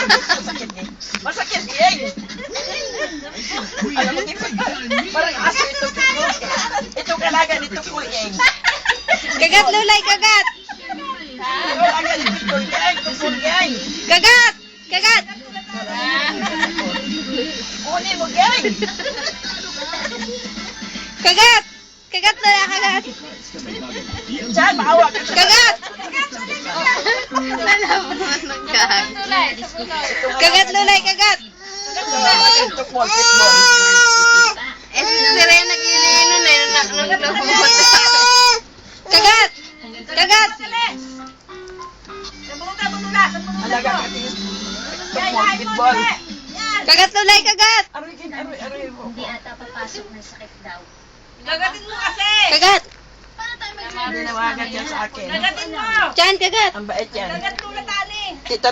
Masakit eh. Masakit eh. Alam mo, parang aso ito. Itong kalaga nito ko eh. Kagat, Lulay, kagat! Kalaga nito ko eh. Tungkol eh. Kagat! Kagat! Kunin mo eh. Kagat! Kagat, Lulay, kagat! Diyan, maawa ka. Kagat! Kagat, Lulay, kagat! Tungkol. Eh, si Rena nag-iinom na yun. Kagat! Kagat! Alaga ka din. Tungkol, bitbol. Kagat, Lulay, kagat! Aroy. Hindi ata papasok ng sakit daw. Gagatin mo kasi! Kagat! Dinawagan yan sa akin. Gagatin mo! Diyan, kagat! Ang bait yan. Gagat mo na tali! Tito,